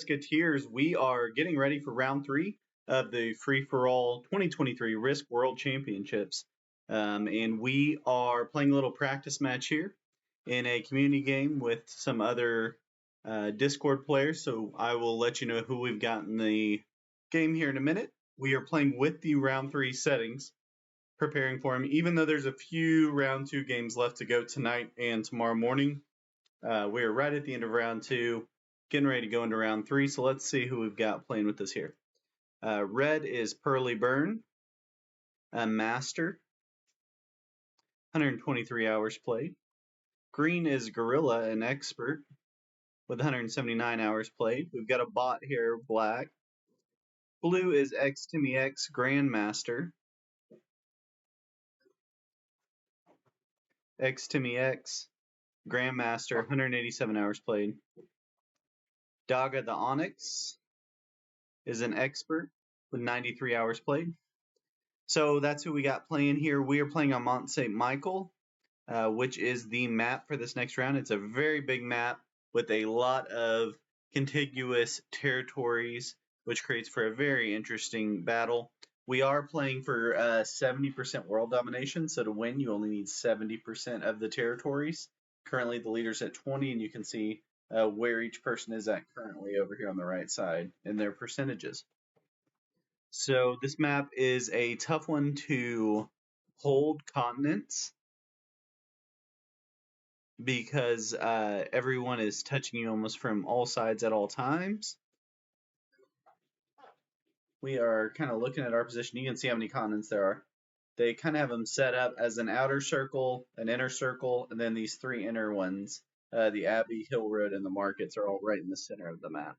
Musketeers, we are getting ready for round three of the Free for All 2023 Risk World Championships. And we are playing a little practice match here in a community game with some other Discord players. So I will let you know who we've got in the game here in a minute. We are playing with the round three settings, preparing for them, even though there's a few round two games left to go tonight and tomorrow morning. We are right at the end of round two, getting ready to go into round three. So let's see who we've got playing with us here. Red is Pearly Burn, a master, 123 hours played. Green is Gorilla, an expert, with 179 hours played. We've got a bot here, Black. Blue is X Timmy X, Grandmaster. X Timmy X, Grandmaster, 187 hours played. Daga the Onyx is an expert with 93 hours played. So that's who we got playing here. We are playing on Mount St Michel, which is the map for this next round. It's a very big map with a lot of contiguous territories, which creates for a very interesting battle. We are playing for 70% world domination, so to win you only need 70% of the territories. Currently the leader's at 20, and you can see where each person is at currently over here on the right side in their percentages. So this map is a tough one to hold continents because everyone is touching you almost from all sides at all times. We are kind of looking at our position. You can see how many continents there are. They kind of have them set up as an outer circle, an inner circle, and then these three inner ones. The Abbey, Hill Road, and the markets are all right in the center of the map.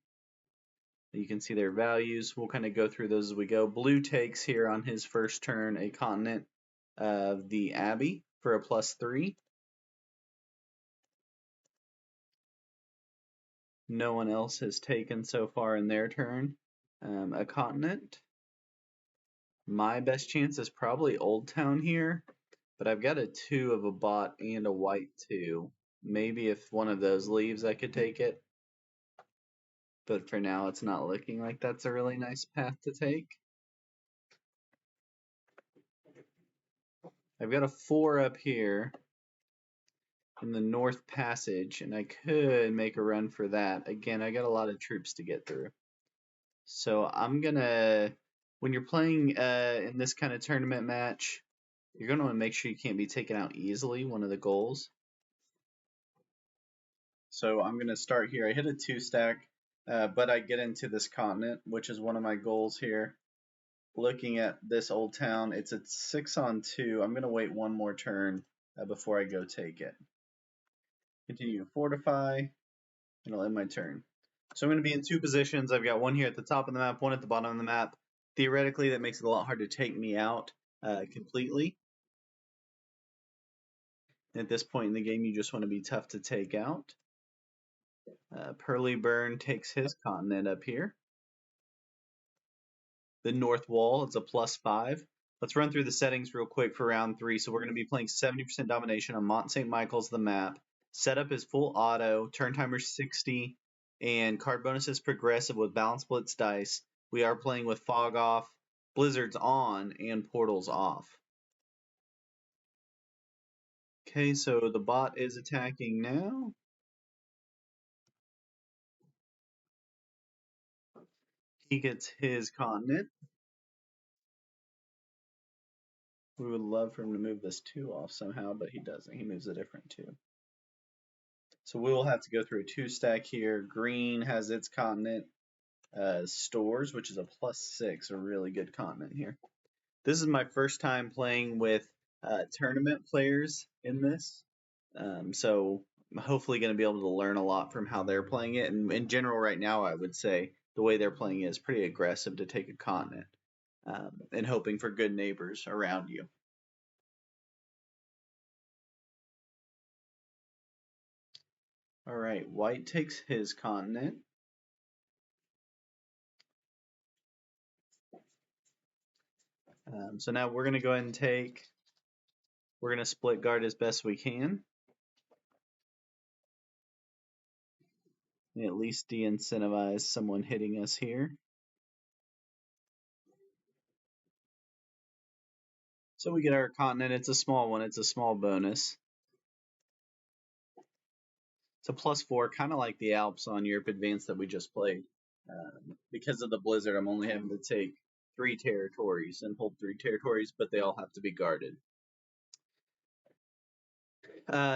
You can see their values. We'll kind of go through those as we go. Blue takes here on his first turn a continent of the Abbey for a +3. No one else has taken so far in their turn a continent. My best chance is probably Old Town here, but I've got a 2 of a bot and a white 2. Maybe if one of those leaves, I could take it. But for now, it's not looking like that's a really nice path to take. I've got a 4 up here in the North Passage, and I could make a run for that. Again, I got a lot of troops to get through. So I'm gonna, when you're playing in this kind of tournament match, you're gonna want to make sure you can't be taken out easily, one of the goals. So I'm gonna start here. I hit a 2 stack, but I get into this continent, which is one of my goals here. Looking at this Old Town, it's a 6 on 2. I'm gonna wait one more turn before I go take it. Continue to fortify, and I'll end my turn. So I'm going to be in 2 positions. I've got one here at the top of the map, one at the bottom of the map. Theoretically, that makes it a lot hard to take me out completely. At this point in the game, you just want to be tough to take out. Pearly Burn takes his continent up here. The North Wall, it's a +5. Let's run through the settings real quick for round 3. So we're going to be playing 70% domination on Mount St Michael's, the map. Setup is full auto, turn timer 60, and card bonus is progressive with balance blitz dice. We are playing with fog off, blizzards on, and portals off. Okay, so the bot is attacking now. He gets his continent. We would love for him to move this 2 off somehow, but he doesn't. He moves a different 2. So we will have to go through a 2 stack here. Green has its continent. Stores, which is a +6, a really good continent here. This is my first time playing with tournament players in this, so I'm hopefully going to be able to learn a lot from how they're playing it. And in general, right now, I would say the way they're playing it is pretty aggressive to take a continent and hoping for good neighbors around you. All right, white takes his continent. So now we're going to go ahead and we're going to split guard as best we can. At least de-incentivize someone hitting us here. So we get our continent. It's a small one. It's a small bonus. It's a +4, kind of like the Alps on Europe Advanced that we just played. Because of the blizzard, I'm only having to take 3 territories and hold 3 territories, but they all have to be guarded.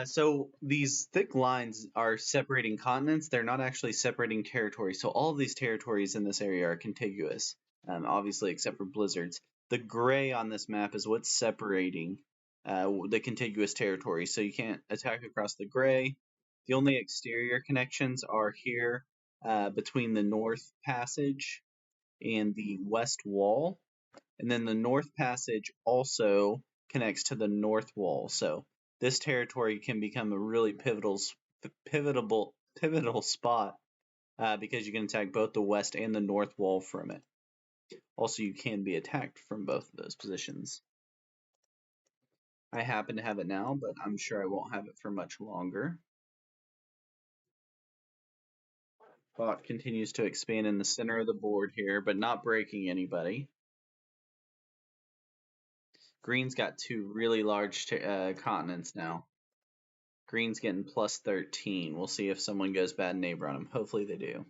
So these thick lines are separating continents. They're not actually separating territories. So all of these territories in this area are contiguous, obviously except for blizzards. The gray on this map is what's separating the contiguous territories. So you can't attack across the gray. The only exterior connections are here between the North Passage and the West Wall. And then the North Passage also connects to the North Wall. So this territory can become a really pivotal spot because you can attack both the West and the North Wall from it. Also, you can be attacked from both of those positions. I happen to have it now, but I'm sure I won't have it for much longer. Bot continues to expand in the center of the board here, but not breaking anybody. Green's got 2 really large continents now. Green's getting +13. We'll see if someone goes bad neighbor on him. Hopefully they do.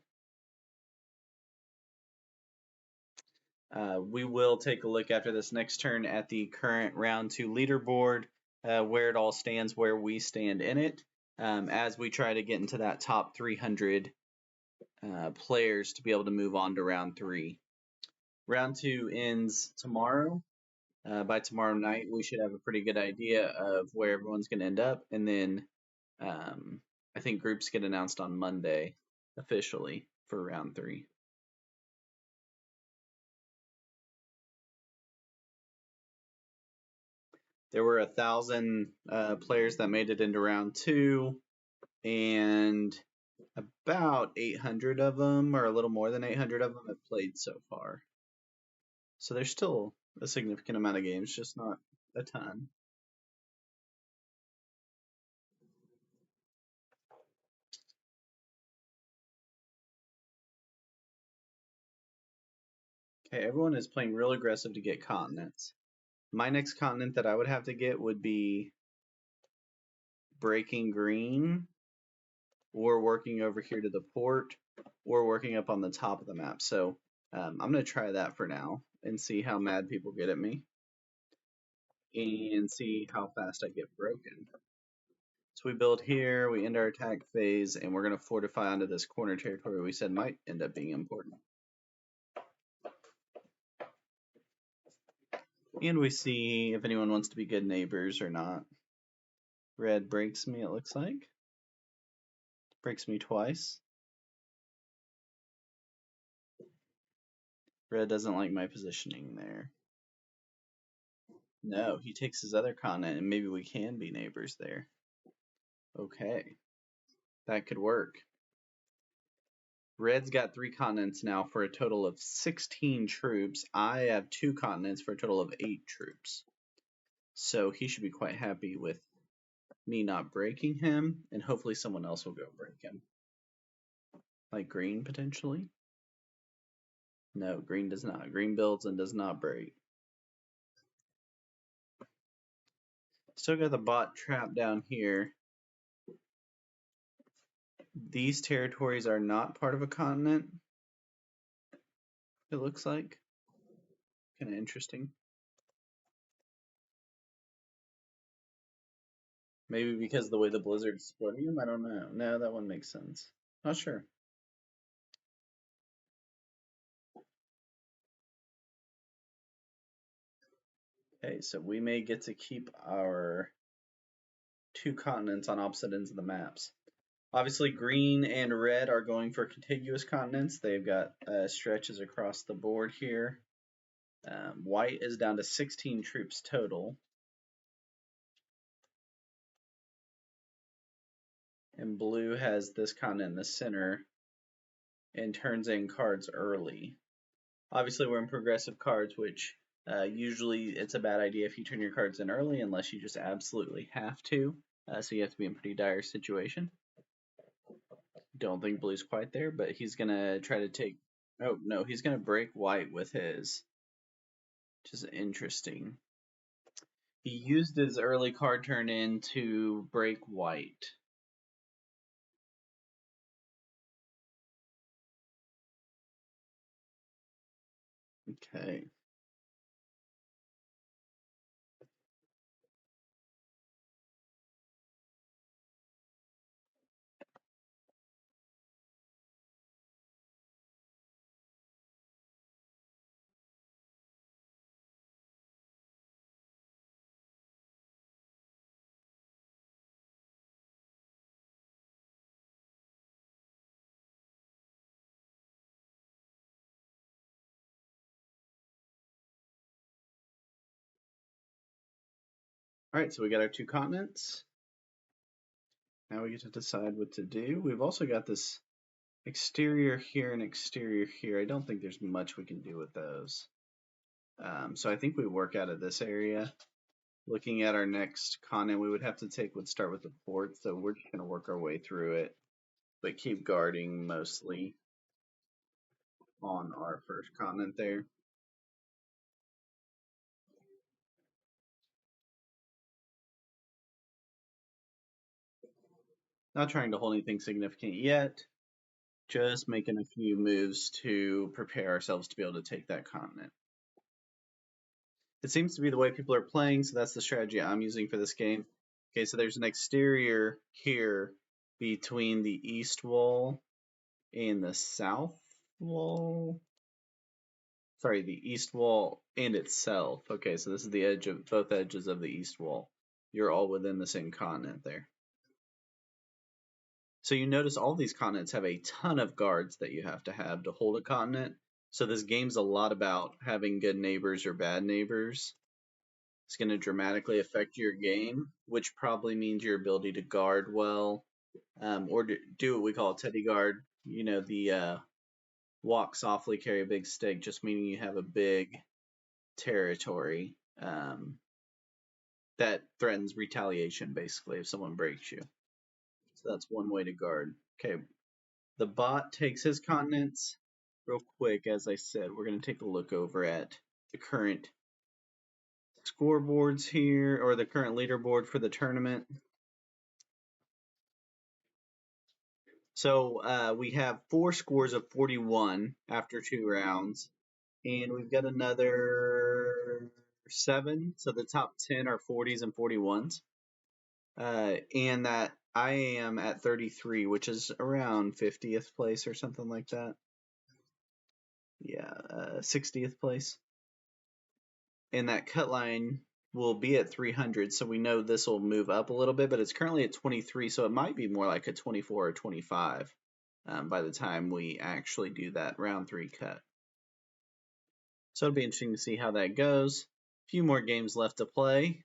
We will take a look after this next turn at the current round 2 leaderboard, where it all stands, where we stand in it, as we try to get into that top 300 players to be able to move on to round 3. Round 2 ends tomorrow. By tomorrow night, we should have a pretty good idea of where everyone's going to end up, and then I think groups get announced on Monday officially for round 3. There were 1,000 players that made it into round 2, and about 800 of them, or a little more than 800 of them, have played so far. So there's still a significant amount of games, just not a ton. Okay, everyone is playing real aggressive to get continents. My next continent that I would have to get would be breaking green, or working over here to the port, or working up on the top of the map. So I'm going to try that for now and see how mad people get at me and see how fast I get broken. So we build here, we end our attack phase, and we're going to fortify onto this corner territory we said might end up being important. And we see if anyone wants to be good neighbors or not. Red breaks me, it looks like. Breaks me twice. Red doesn't like my positioning there. No, he takes his other continent, and maybe we can be neighbors there. Okay, that could work. Red's got 3 continents now for a total of 16 troops. I have 2 continents for a total of 8 troops. So he should be quite happy with me not breaking him, and hopefully someone else will go break him. Like green, potentially? No, green does not. Green builds and does not break. Still got the bot trapped down here. These territories are not part of a continent, it looks like. Kind of interesting. Maybe because of the way the blizzard's splitting them? I don't know. No, that one makes sense. Not sure. Okay, so we may get to keep our 2 continents on opposite ends of the maps. Obviously, green and red are going for contiguous continents. They've got stretches across the board here. White is down to 16 troops total. And blue has this continent in the center and turns in cards early. Obviously, we're in progressive cards, which usually it's a bad idea if you turn your cards in early unless you just absolutely have to. So you have to be in a pretty dire situation. Don't think blue's quite there, but he's gonna try to take. Oh no, he's gonna break white with his, which is interesting. He used his early card turn in to break white. Okay. All right, so we got our two continents. Now we get to decide what to do. We've also got this exterior here and exterior here. I don't think there's much we can do with those. So I think we work out of this area. Looking at our next continent, we would have to would start with the port, so we're just going to work our way through it, but keep guarding mostly on our first continent there. Not trying to hold anything significant yet, just making a few moves to prepare ourselves to be able to take that continent. It seems to be the way people are playing, so that's the strategy I'm using for this game. Okay, so there's an exterior here between the east wall and the south wall. Sorry, the east wall and itself. Okay, so this is the edge of both edges of the east wall. You're all within the same continent there. So you notice all these continents have a ton of guards that you have to hold a continent. So this game's a lot about having good neighbors or bad neighbors. It's going to dramatically affect your game, which probably means your ability to guard well, or do what we call a teddy guard. You know, the walk softly, carry a big stick, just meaning you have a big territory that threatens retaliation, basically, if someone breaks you. So that's one way to guard. Okay, the bot takes his continents. Real quick, as I said, we're going to take a look over at the current scoreboards here, or the current leaderboard for the tournament. So we have 4 scores of 41 after 2 rounds, and we've got another 7. So the top 10 are 40s and 41s, and that I am at 33, which is around 50th place or something like that. Yeah, 60th place. And that cut line will be at 300, so we know this will move up a little bit, but it's currently at 23, so it might be more like a 24 or 25 by the time we actually do that round 3 cut. So it'll be interesting to see how that goes. A few more games left to play,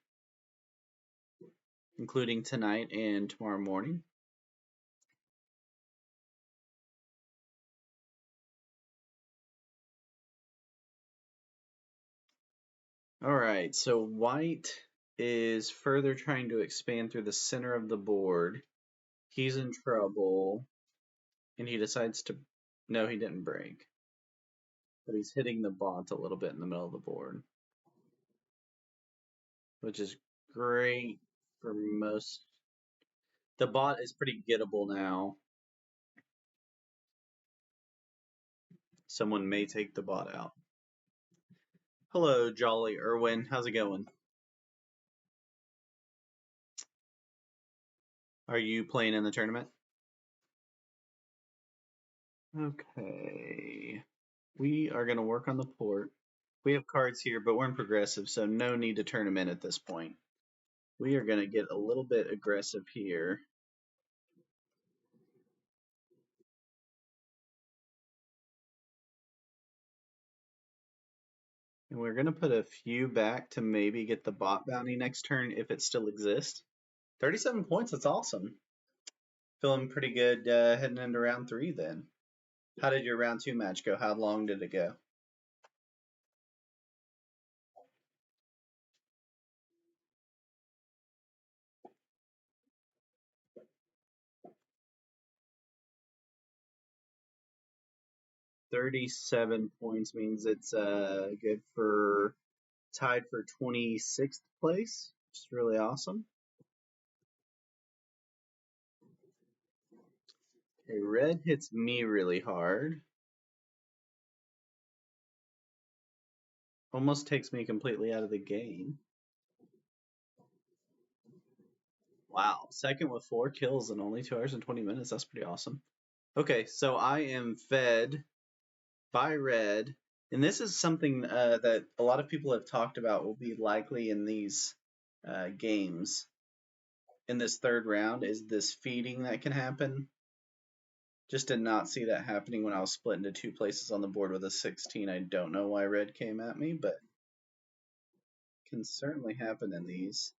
including tonight and tomorrow morning. All right, so white is further trying to expand through the center of the board. He's in trouble, and he decides to. No, he didn't break, but he's hitting the bot a little bit in the middle of the board, which is great for most. The bot is pretty gettable now. Someone may take the bot out. Hello, Jolly Irwin. How's it going? Are you playing in the tournament? Okay. We are going to work on the port. We have cards here, but we're in progressive, so no need to turn them in at this point. We are going to get a little bit aggressive here. And we're going to put a few back to maybe get the bot bounty next turn if it still exists. 37 points, that's awesome. Feeling pretty good heading into round 3 then. How did your round 2 match go? How long did it go? 37 points means it's good for tied for 26th place, which is really awesome. Okay, red hits me really hard. Almost takes me completely out of the game. Wow, second with 4 kills in only 2 hours and 20 minutes. That's pretty awesome. Okay, so I am fed by red, and this is something that a lot of people have talked about will be likely in these games. In this third round, is this feeding that can happen. Just did not see that happening when I was split into 2 places on the board with a 16. I don't know why red came at me, but can certainly happen in these.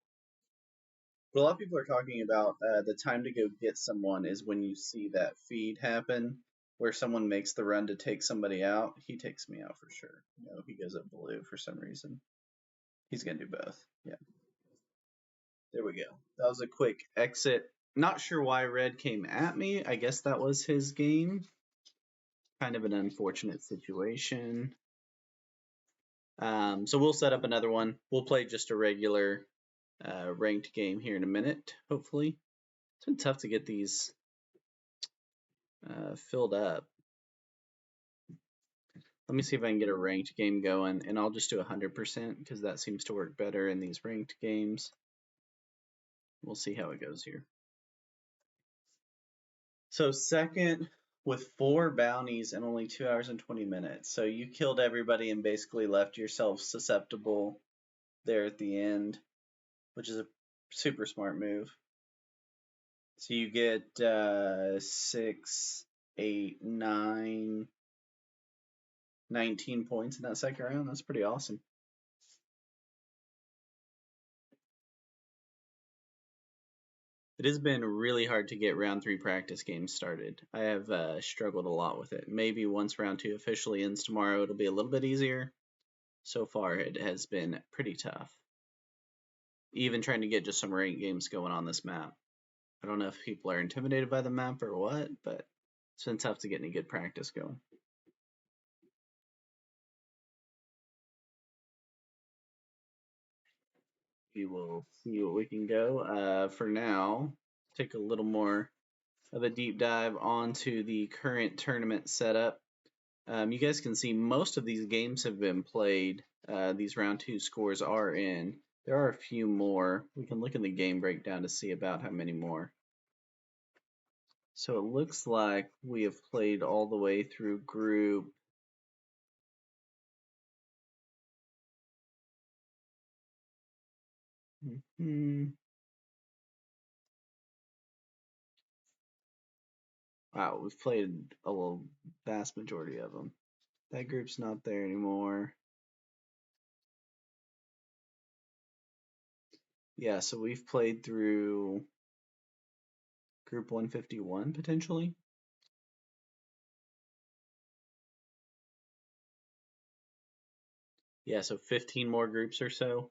But a lot of people are talking about the time to go get someone is when you see that feed happen, where someone makes the run to take somebody out. He takes me out for sure. No, he goes up blue for some reason. He's going to do both. Yeah. There we go. That was a quick exit. Not sure why red came at me. I guess that was his game. Kind of an unfortunate situation. So we'll set up another one. We'll play just a regular ranked game here in a minute, hopefully. It's been tough to get these filled up. Let me see if I can get a ranked game going, and I'll just do 100% because that seems to work better in these ranked games. We'll see how it goes here. So second with 4 bounties in only 2 hours and 20 minutes. So you killed everybody and basically left yourself susceptible there at the end, which is a super smart move. So you get 6, 8, 9, 19 points in that second round. That's pretty awesome. It has been really hard to get round 3 practice games started. I have struggled a lot with it. Maybe once round 2 officially ends tomorrow, it'll be a little bit easier. So far, it has been pretty tough. Even trying to get just some ranked games going on this map. I don't know if people are intimidated by the map or what, but it's been tough to get any good practice going. We will see what we can go. For now, take a little more of a deep dive onto the current tournament setup. You guys can see most of these games have been played. These round 2 scores are in. There are a few more. We can look in the game breakdown to see about how many more. So it looks like we have played all the way through group. Wow, we've played a vast majority of them. That group's not there anymore. Yeah, so we've played through group 151 potentially. Yeah, so 15 more groups or so.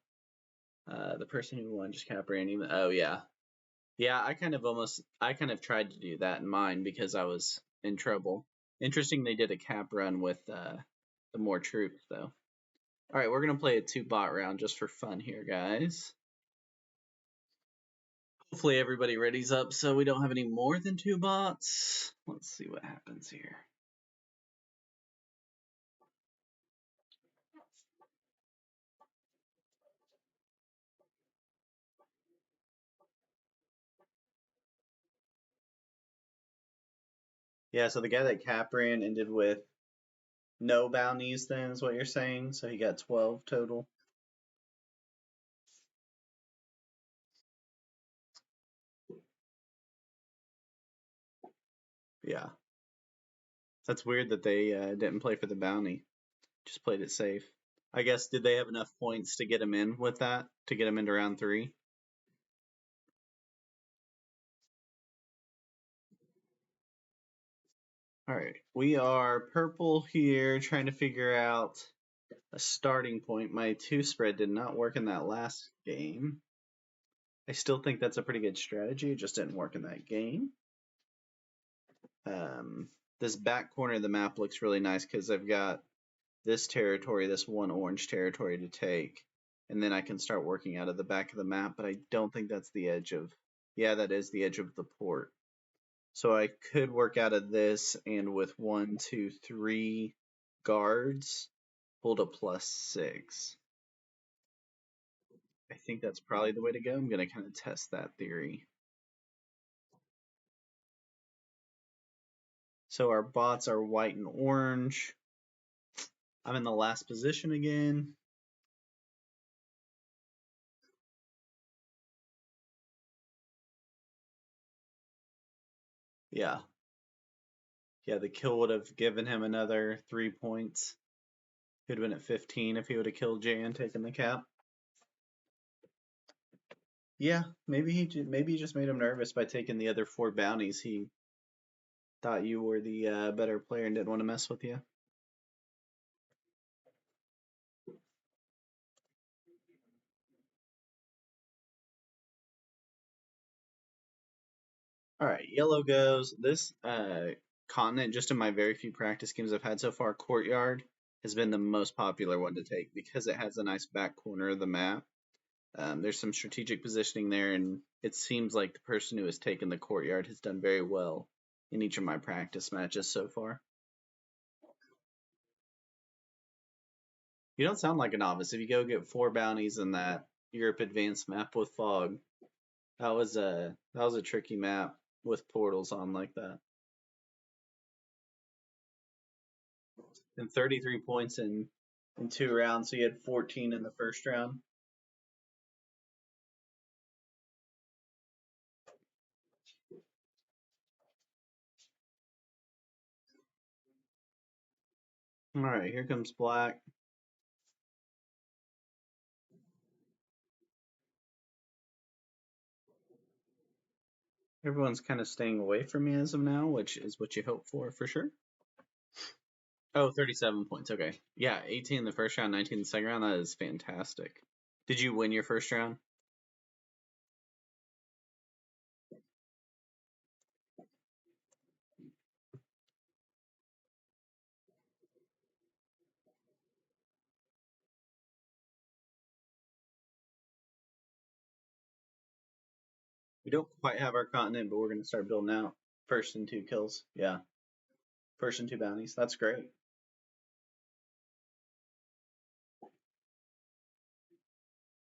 The person who won just cap ran even. Oh yeah, yeah. I kind of tried to do that in mine because I was in trouble. Interesting, they did a cap run with the more troops though. All right, we're gonna play a 2 bot round just for fun here, guys. Hopefully everybody ready's up so we don't have any more than 2 bots. Let's see what happens here. Yeah, so the guy that cap ran ended with no bounties then is what you're saying. So he got 12 total. Yeah. That's weird that they didn't play for the bounty. Just played it safe. I guess, did they have enough points to get him in with that? To get him into round 3? Alright, we are purple here, trying to figure out a starting point. My 2 spread did not work in that last game. I still think that's a pretty good strategy. It just didn't work in that game. This back corner of the map looks really nice because I've got this territory, this one orange territory to take, and then I can start working out of the back of the map, but I don't think that's the edge of, yeah, that is the edge of the port. So I could work out of this, and with 1, 2, 3 guards, hold a +6. I think that's probably the way to go. I'm going to kind of test that theory. So our bots are white and orange. I'm in the last position again. Yeah. Yeah, the kill would have given him another 3 points. He would have been at 15 if he would have killed Jay and taken the cap. Yeah, maybe he just made him nervous by taking the other 4 bounties. He thought you were the better player and didn't want to mess with you. All right, yellow goes. This continent, just in my very few practice games I've had so far, courtyard has been the most popular one to take because it has a nice back corner of the map. There's some strategic positioning there, and it seems like the person who has taken the courtyard has done very well in each of my practice matches so far. You don't sound like a novice. If you go get 4 bounties in that Europe Advanced map with fog, that was a tricky map with portals on like that. And 33 points in 2 rounds, so you had 14 in the first round. All right, here comes black. Everyone's kind of staying away from me as of now, which is what you hope for sure. Oh, 37 points. Okay. Yeah, 18 in the first round, 19 in the second round. That is fantastic. Did you win your first round? We don't quite have our continent, but we're going to start building out. First and 2 kills. Yeah. First and 2 bounties. That's great.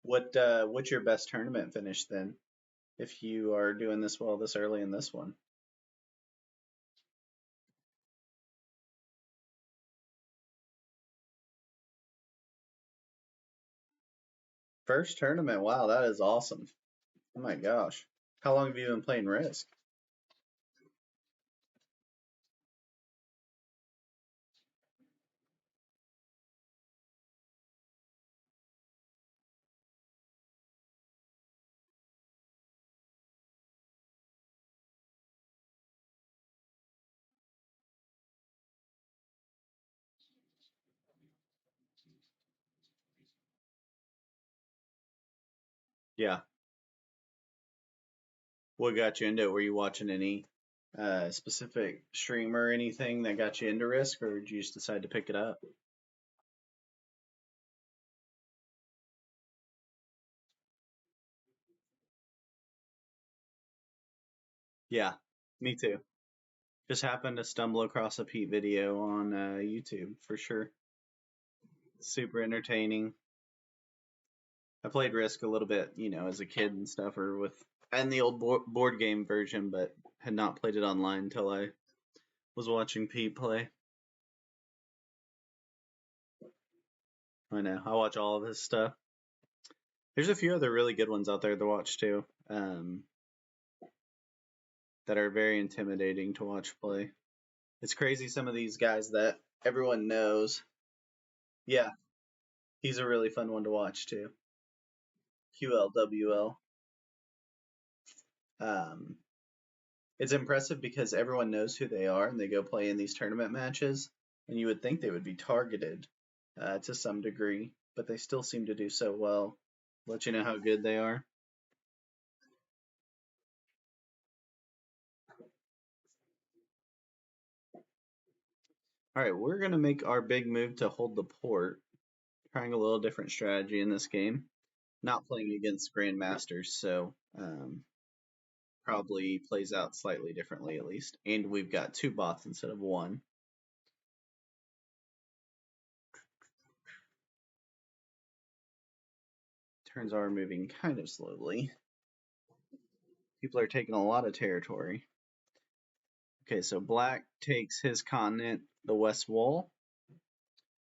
What's your best tournament finish then? If you are doing this well this early in this one. First tournament. Wow, that is awesome. Oh my gosh. How long have you been playing Risk? Yeah. What got you into it? Were you watching any specific stream or anything that got you into Risk, or did you just decide to pick it up? Yeah, me too. Just happened to stumble across a Pete video on YouTube for sure. Super entertaining. I played Risk a little bit, as a kid and stuff, or and the old board game version, but had not played it online until I was watching Pete play. I know. I watch all of his stuff. There's a few other really good ones out there to watch too, that are very intimidating to watch play. It's crazy some of these guys that everyone knows. Yeah, he's a really fun one to watch too. QLWL. Um, it's impressive because everyone knows who they are and they go play in these tournament matches, and you would think they would be targeted to some degree, but they still seem to do so well. Let you know how good they are. Alright, we're going to make our big move to hold the port. Trying a little different strategy in this game. Not playing against Grandmasters, so probably plays out slightly differently at least. And we've got 2 bots instead of 1. Turns are moving kind of slowly. People are taking a lot of territory. Okay, so black takes his continent, the west wall.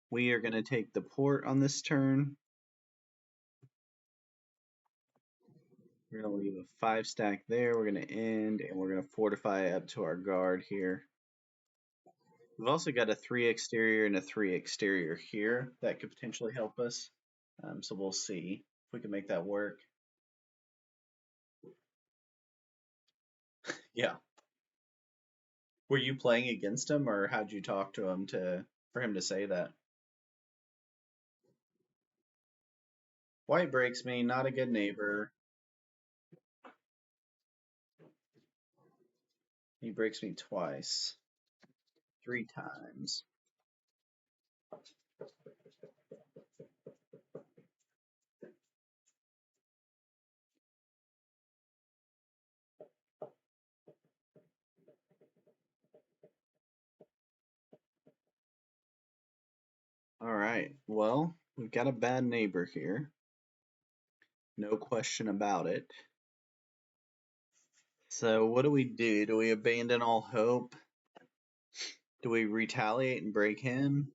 We are going to take the port on this turn. We're going to leave a 5 stack there. We're going to end, and we're going to fortify up to our guard here. We've also got a 3 exterior and a 3 exterior here that could potentially help us. So we'll see if we can make that work. Yeah. Were you playing against him, or how'd you talk to him for him to say that? White breaks me, not a good neighbor. He breaks me twice. 3 times. Alright, well, we've got a bad neighbor here. No question about it. So what do we do? Do we abandon all hope? Do we retaliate and break him?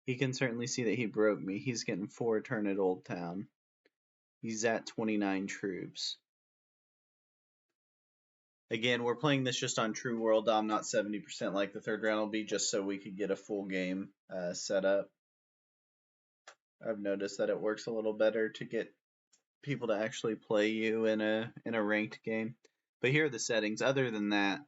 He can certainly see that he broke me. He's getting 4 turn at Old Town. He's at 29 troops. Again, we're playing this just on True World Dom, not 70% like the third round will be, just so we could get a full game set up. I've noticed that it works a little better to get people to actually play you in a ranked game. But here are the settings. Other than that,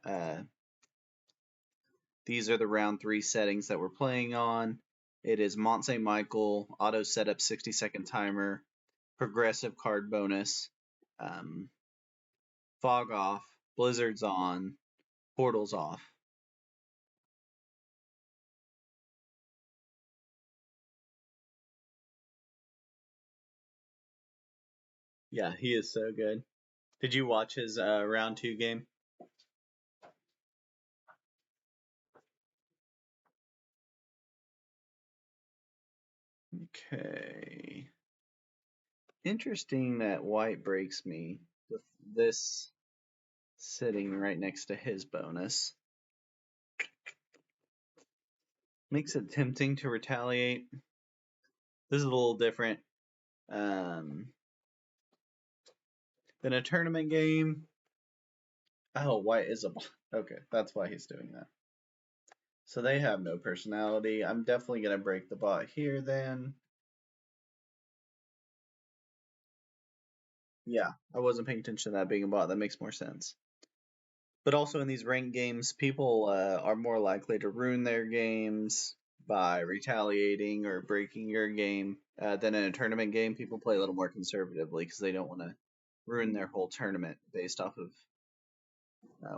these are the round 3 settings that we're playing on. It is Mount St Michel, auto setup 60-second timer, progressive card bonus, fog off, blizzards on, portals off. Yeah, he is so good. Did you watch his round 2 game? Okay. Interesting that white breaks me with this sitting right next to his bonus. Makes it tempting to retaliate. This is a little different than a tournament game. Oh, white is a... Okay, that's why he's doing that. So they have no personality. I'm definitely going to break the bot here then. Yeah, I wasn't paying attention to that being a bot. That makes more sense. But also in these ranked games, people are more likely to ruin their games by retaliating or breaking your game than in a tournament game. People play a little more conservatively because they don't want to ruin their whole tournament based off of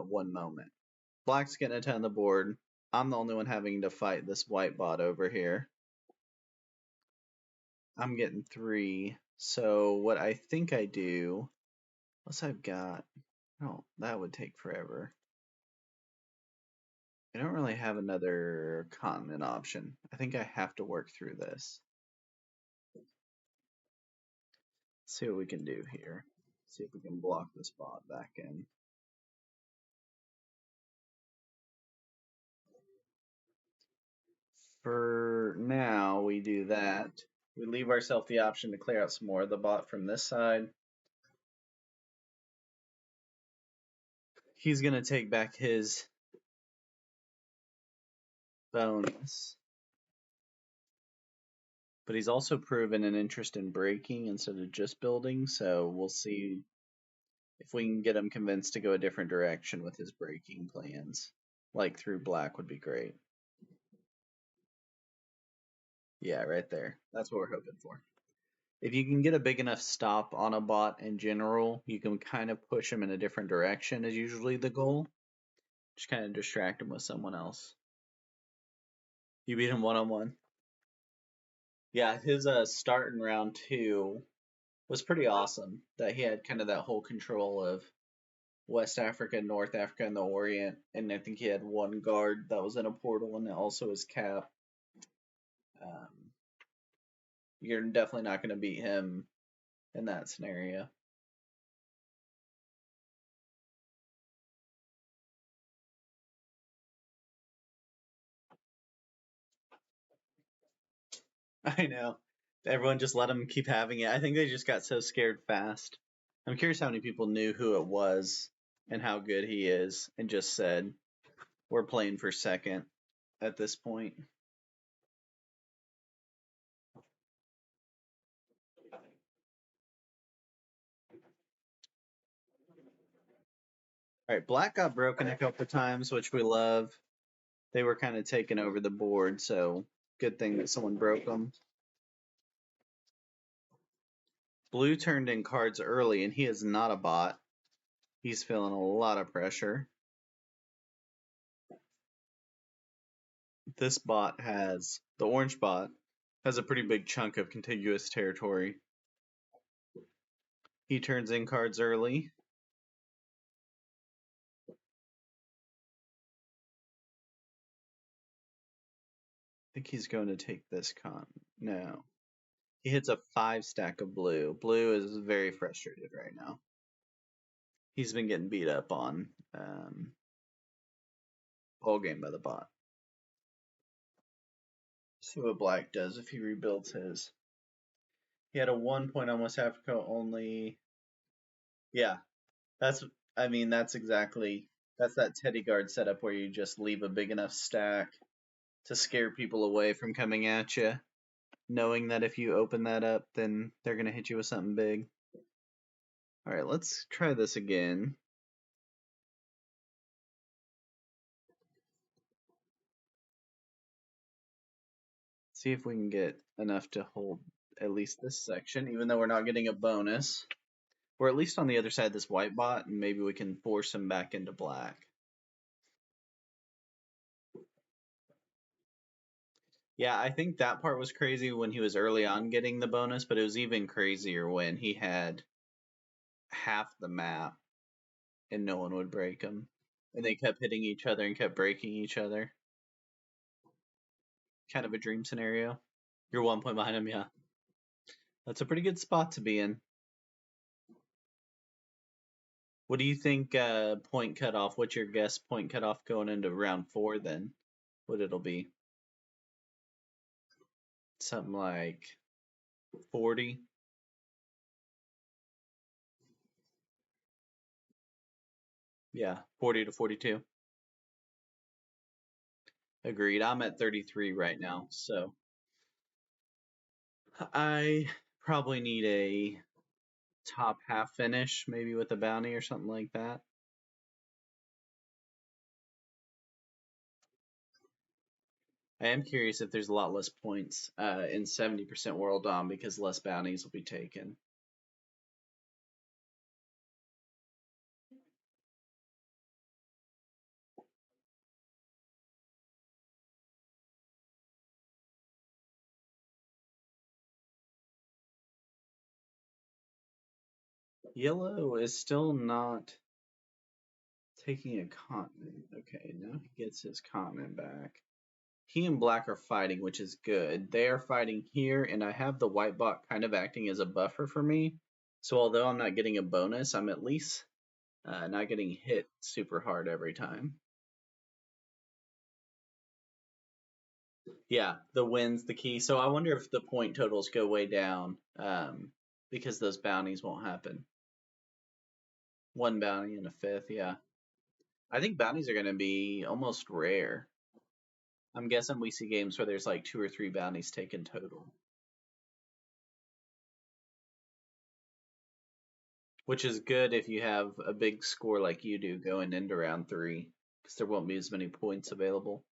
one moment. Black's getting a 10 on the board. I'm the only one having to fight this white bot over here. I'm getting 3. So what I think I do, unless I've got, oh, that would take forever. I don't really have another continent option. I think I have to work through this. Let's see what we can do here. See if we can block this bot back in. For now, we do that. We leave ourselves the option to clear out some more of the bot from this side. He's going to take back his bonus. But he's also proven an interest in breaking instead of just building, so we'll see if we can get him convinced to go a different direction with his breaking plans. Like through black would be great. Yeah, right there. That's what we're hoping for. If you can get a big enough stop on a bot in general, you can kind of push him in a different direction is usually the goal. Just kind of distract him with someone else. You beat him 1-on-1. Yeah, his start in round 2 was pretty awesome. That he had kind of that whole control of West Africa, North Africa, and the Orient, and I think he had one guard that was in a portal, and also his cap. You're definitely not going to beat him in that scenario. I know. Everyone just let him keep having it. I think they just got so scared fast. I'm curious how many people knew who it was and how good he is and just said, we're playing for second at this point. All right, black got broken a couple times, which we love. They were kind of taking over the board, so good thing that someone broke them. Blue turned in cards early, and he is not a bot. He's feeling a lot of pressure. This bot has, the orange bot, has a pretty big chunk of contiguous territory. He turns in cards early. I think he's going to take this con. No. He hits a 5 stack of blue. Blue is very frustrated right now. He's been getting beat up on all game by the bot. See what black does if he rebuilds his. He had a 1 point on West Africa only. Yeah, that's exactly, that's that Teddy guard setup where you just leave a big enough stack to scare people away from coming at you, knowing that if you open that up, then they're going to hit you with something big. All right, let's try this again. See if we can get enough to hold at least this section, even though we're not getting a bonus. We're at least on the other side of this white bot, and maybe we can force him back into black. Yeah, I think that part was crazy when he was early on getting the bonus, but it was even crazier when he had half the map and no one would break him. And they kept hitting each other and kept breaking each other. Kind of a dream scenario. You're 1 point behind him, yeah. That's a pretty good spot to be in. What do you think point cutoff? What's your guess point cutoff going into round 4 then? What it'll be? Something like 40? Yeah, 40 to 42. Agreed. I'm at 33 right now, so I probably need a top half finish, maybe with a bounty or something like that. I am curious if there's a lot less points in 70% World Dom because less bounties will be taken. Yellow is still not taking a continent. Okay, now he gets his continent back. He and black are fighting, which is good. They are fighting here, and I have the white bot kind of acting as a buffer for me. So although I'm not getting a bonus, I'm at least not getting hit super hard every time. Yeah, the win's the key. So I wonder if the point totals go way down because those bounties won't happen. 1 bounty and a 5th, yeah. I think bounties are going to be almost rare. I'm guessing we see games where there's like 2 or 3 bounties taken total. Which is good if you have a big score like you do going into round 3, because there won't be as many points available.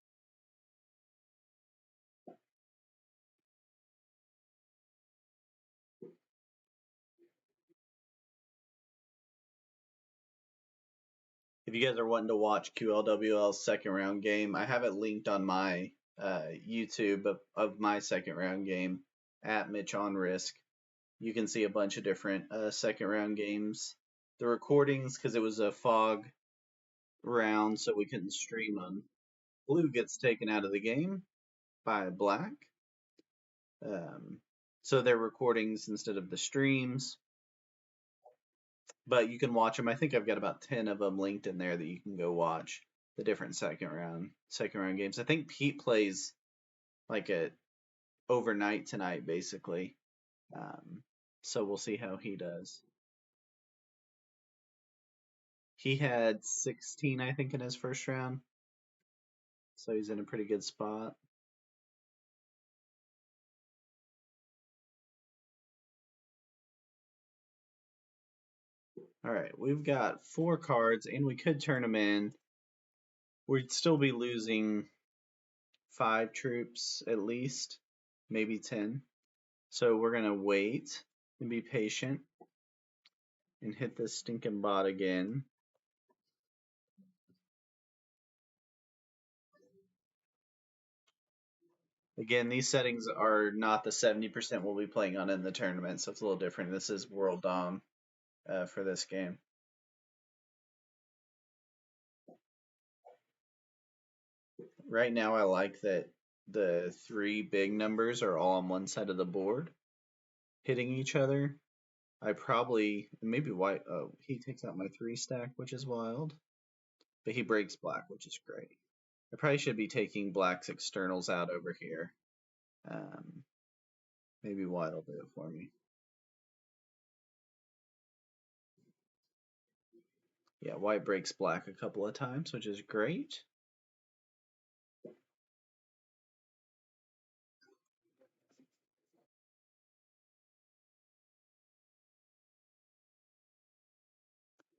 If you guys are wanting to watch QLWL's second round game, I have it linked on my YouTube of my second round game at Mitch on Risk. You can see a bunch of different second round games. The recordings, because it was a fog round, so we couldn't stream them. Blue gets taken out of the game by black. So they're recordings instead of the streams. But you can watch them. I think I've got about 10 of them linked in there that you can go watch the different second round games. I think Pete plays like a overnight tonight, basically. So we'll see how he does. He had 16, I think, in his first round. So he's in a pretty good spot. All right, we've got 4 cards, and we could turn them in. We'd still be losing 5 troops at least, maybe 10. So we're going to wait and be patient and hit this stinking bot again. Again, these settings are not the 70% we'll be playing on in the tournament, so it's a little different. This is World Dom for this game. Right now, I like that the 3 big numbers are all on one side of the board, hitting each other. I probably, maybe white, oh, he takes out my 3 stack, which is wild. But he breaks black, which is great. I probably should be taking black's externals out over here. Maybe white will do it for me. Yeah, white breaks black a couple of times, which is great.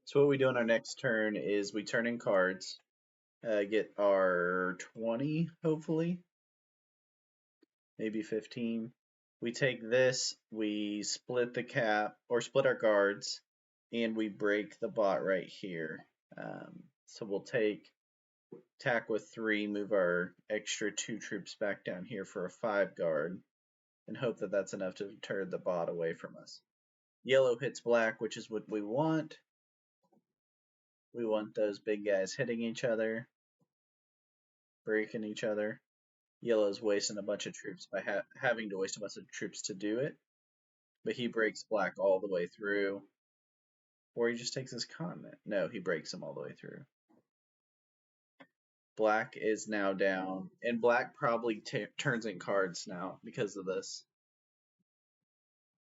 So what we do on our next turn is we turn in cards, get our 20, hopefully, maybe 15. We take this, we split the cap, or split our guards, and we break the bot right here. So we'll attack with 3, move our extra 2 troops back down here for a 5 guard, and hope that that's enough to deter the bot away from us. Yellow hits black, which is what we want. We want those big guys hitting each other, breaking each other. Yellow's wasting a bunch of troops by having to waste a bunch of troops to do it. But he breaks black all the way through. Or he just takes his continent. No, he breaks them all the way through. Black is now down. And black probably turns in cards now because of this.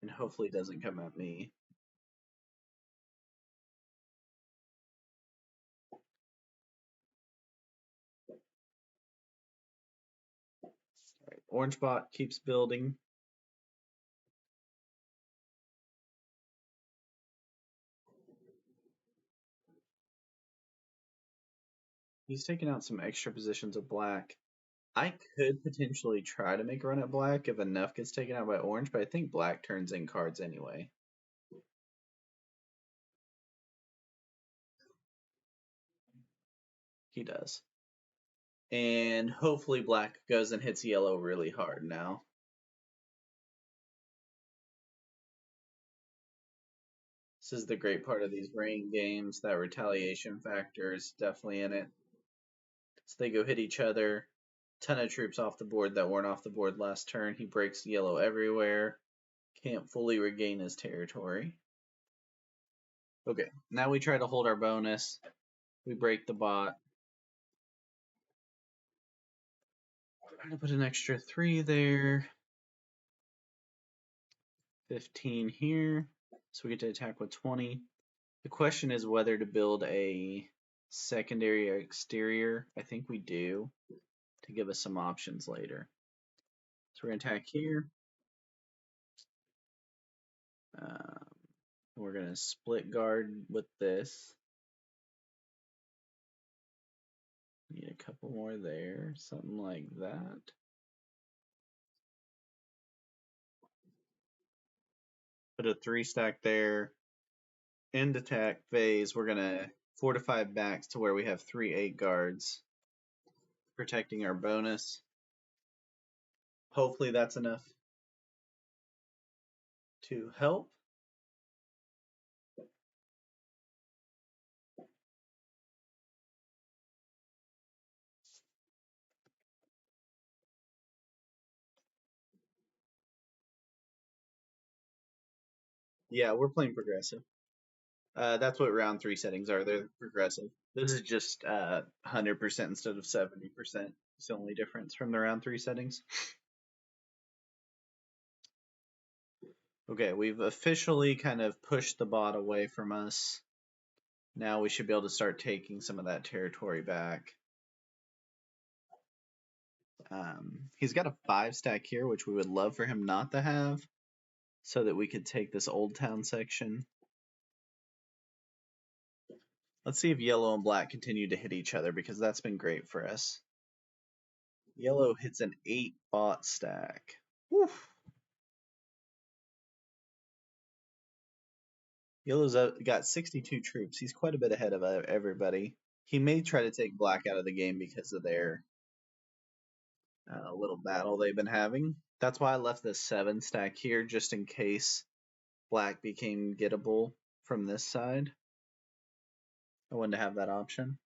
And hopefully doesn't come at me. Right, orange bot keeps building. He's taking out some extra positions of black. I could potentially try to make a run at black if enough gets taken out by orange, but I think black turns in cards anyway. He does. And hopefully black goes and hits yellow really hard now. This is the great part of these rain games. That retaliation factor is definitely in it. So they go hit each other. Ton of troops off the board that weren't off the board last turn. He breaks yellow everywhere. Can't fully regain his territory. Okay, now we try to hold our bonus. We break the bot. Trying to put an extra 3 there. 15 here. So we get to attack with 20. The question is whether to build a secondary or exterior. I think we do, to give us some options later. So we're going to attack here. We're going to split guard with this. Need a couple more there, something like that. Put a 3 stack there. End attack phase, we're going to fortify backs to where we have 3 8 guards, protecting our bonus. Hopefully that's enough to help. Yeah, we're playing progressive. That's what round 3 settings are. They're progressive. This is just 100% instead of 70%. It's the only difference from the round 3 settings. Okay, we've officially kind of pushed the bot away from us. Now we should be able to start taking some of that territory back. He's got a 5-stack here, which we would love for him not to have, so that we could take this Old Town section. Let's see if yellow and black continue to hit each other, because that's been great for us. Yellow hits an 8 bot stack. Woof. Yellow's got 62 troops. He's quite a bit ahead of everybody. He may try to take black out of the game because of their little battle they've been having. That's why I left this 7-stack here, just in case black became gettable from this side. I wanted to have that option.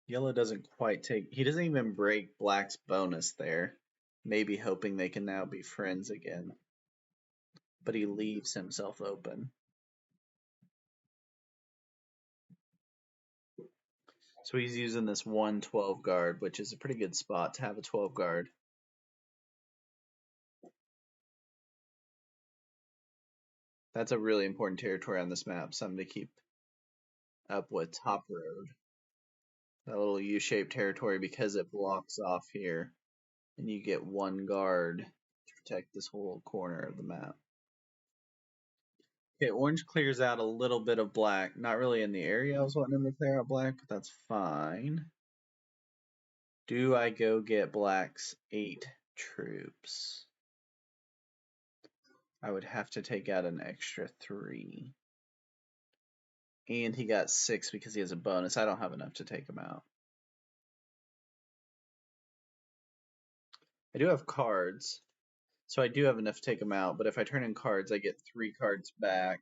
Yellow doesn't quite take... He doesn't even break black's bonus there. Maybe hoping they can now be friends again. But he leaves himself open. So he's using this 1-12 guard, which is a pretty good spot to have a 12 guard. That's a really important territory on this map, something to keep up with. Top road. That little U-shaped territory, because it blocks off here. And you get 1 guard to protect this whole corner of the map. Okay, orange clears out a little bit of black. Not really in the area I was wanting him to clear out black, but that's fine. Do I go get black's 8 troops? I would have to take out an extra 3. And he got 6 because he has a bonus. I don't have enough to take him out. I do have cards, so I do have enough to take him out, but if I turn in cards, I get 3 cards back.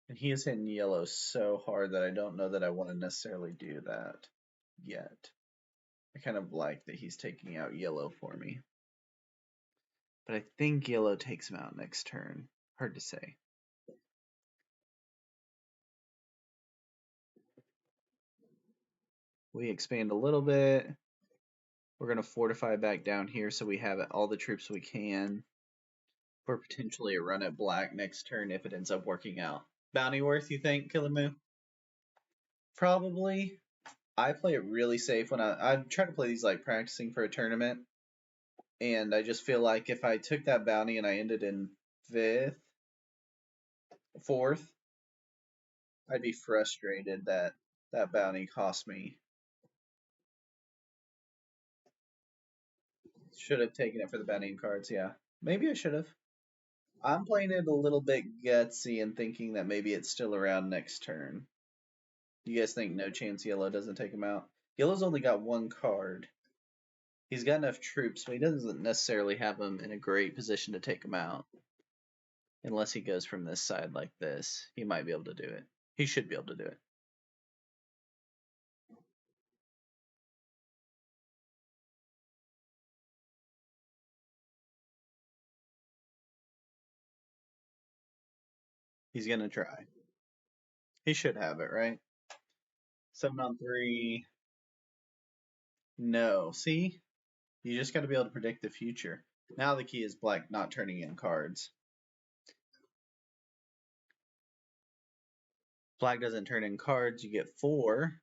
And he is hitting yellow so hard that I don't know that I want to necessarily do that yet. I kind of like that he's taking out yellow for me. But I think yellow takes him out next turn. Hard to say. We expand a little bit. We're going to fortify back down here so we have all the troops we can for potentially a run at black next turn if it ends up working out. Bounty worth, you think, Killamoo? Probably. I play it really safe when I try to play these like practicing for a tournament. And I just feel like if I took that bounty and I ended in 5th, 4th, I'd be frustrated that that bounty cost me. Should have taken it for the bounty cards, yeah. Maybe I should have. I'm playing it a little bit gutsy and thinking that maybe it's still around next turn. You guys think no chance yellow doesn't take him out? Yellow's only got 1 card. He's got enough troops, but he doesn't necessarily have them in a great position to take him out. Unless he goes from this side like this. He might be able to do it. He should be able to do it. He's going to try. He should have it, right? 7 on 3. No. See? You just got to be able to predict the future. Now the key is black not turning in cards. Black doesn't turn in cards, you get 4.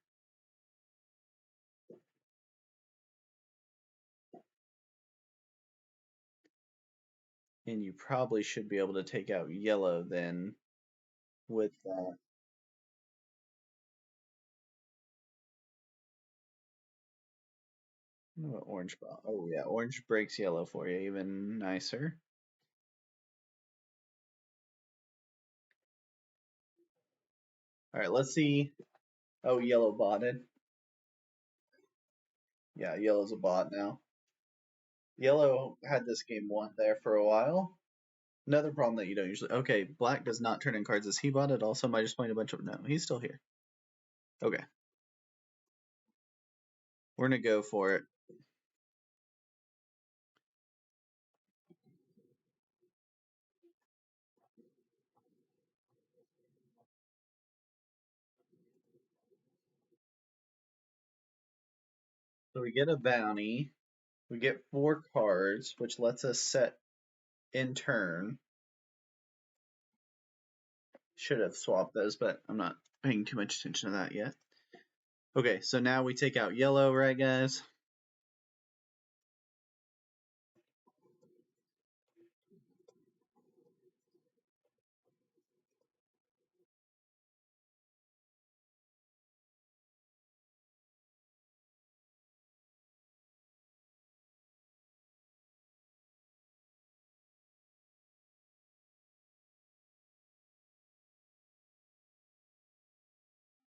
And you probably should be able to take out yellow then with that. Orange ball. Oh yeah, orange breaks yellow for you, even nicer. All right, let's see. Oh, yellow botted. Yeah, yellow's a bot now. Yellow had this game won there for a while. Another problem that you don't usually. Okay, black does not turn in cards. Is he botted also? Am I just playing a bunch of. No, he's still here. Okay. We're going to go for it. So we get a bounty. We get 4 cards, which lets us set in turn. Should have swapped those, but I'm not paying too much attention to that yet. Okay, so now we take out yellow, right, guys?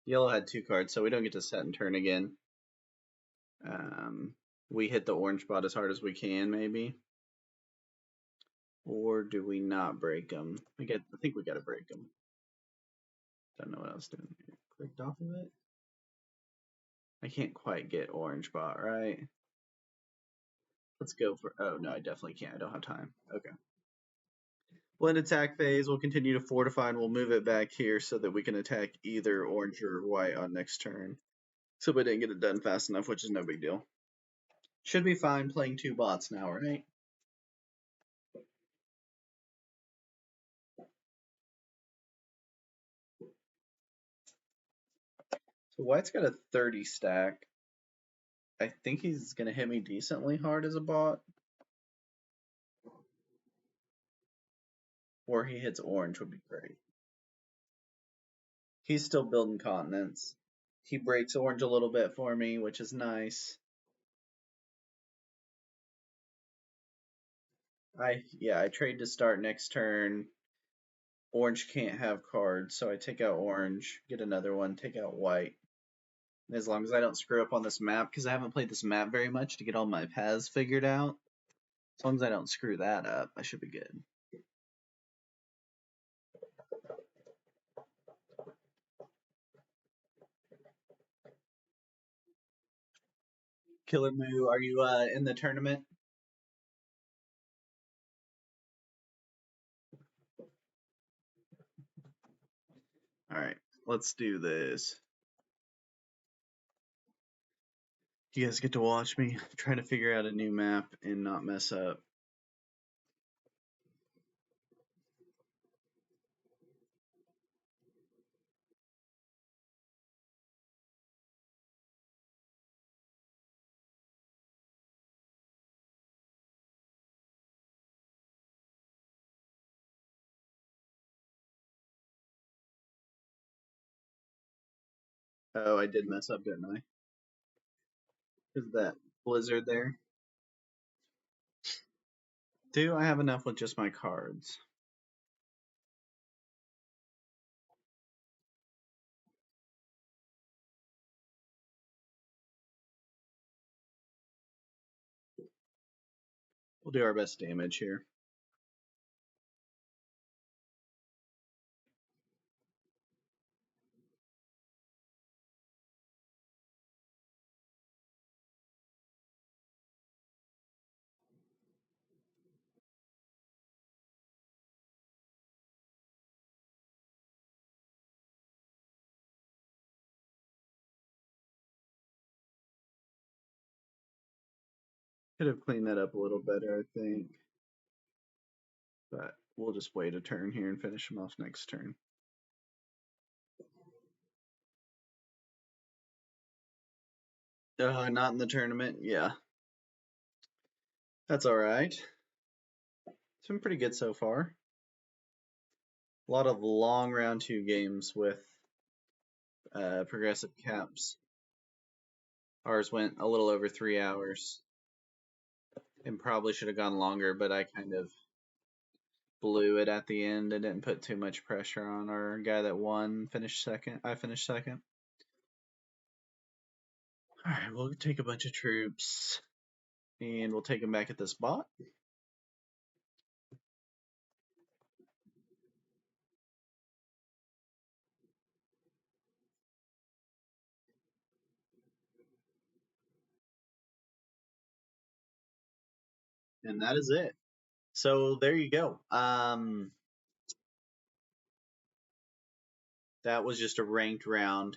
Yellow had 2 cards, so we don't get to set in turn again. We hit the orange bot as hard as we can, maybe. Or do we not break them? I think we gotta break them. Don't know what I was doing here. Clicked off of it. I can't quite get orange bot, right? Let's go for. Oh no, I definitely can't. I don't have time. Okay. Blend attack phase. We'll continue to fortify and we'll move it back here so that we can attack either orange or white on next turn. So we didn't get it done fast enough, which is no big deal. Should be fine playing 2 bots now, right? So white's got a 30 stack. I think he's going to hit me decently hard as a bot. Or he hits orange would be great. He's still building continents. He breaks orange a little bit for me, which is nice. I trade to start next turn. Orange can't have cards, so I take out orange, get another one, take out white. And as long as I don't screw up on this map, because I haven't played this map very much to get all my paths figured out. As long as I don't screw that up, I should be good. Killer Moo, are you in the tournament? Alright, let's do this. You guys get to watch me trying to figure out a new map and not mess up. Oh, I did mess up, didn't I? Is that blizzard there? Do I have enough with just my cards? We'll do our best damage here. Could have cleaned that up a little better, I think. But we'll just wait a turn here and finish him off next turn. Not in the tournament, yeah. That's alright. It's been pretty good so far. A lot of long round 2 games with progressive caps. Ours went a little over 3 hours. And probably should have gone longer, but I kind of blew it at the end and didn't put too much pressure on our guy that won. Finished second. I finished second. All right, we'll take a bunch of troops and we'll take them back at this bot. And that is it. So there you go. That was just a ranked round.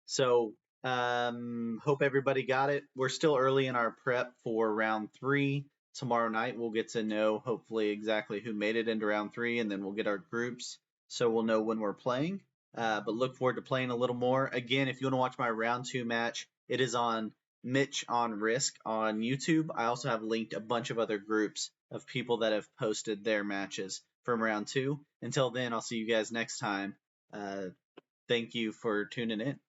So hope everybody got it. We're still early in our prep for round 3. Tomorrow night we'll get to know hopefully exactly who made it into round 3, and then we'll get our groups so we'll know when we're playing. But look forward to playing a little more. Again, if you want to watch my round 2 match, it is on Mitch on Risk on YouTube. I also have linked a bunch of other groups of people that have posted their matches from round 2. Until then, I'll see you guys next time. Thank you for tuning in.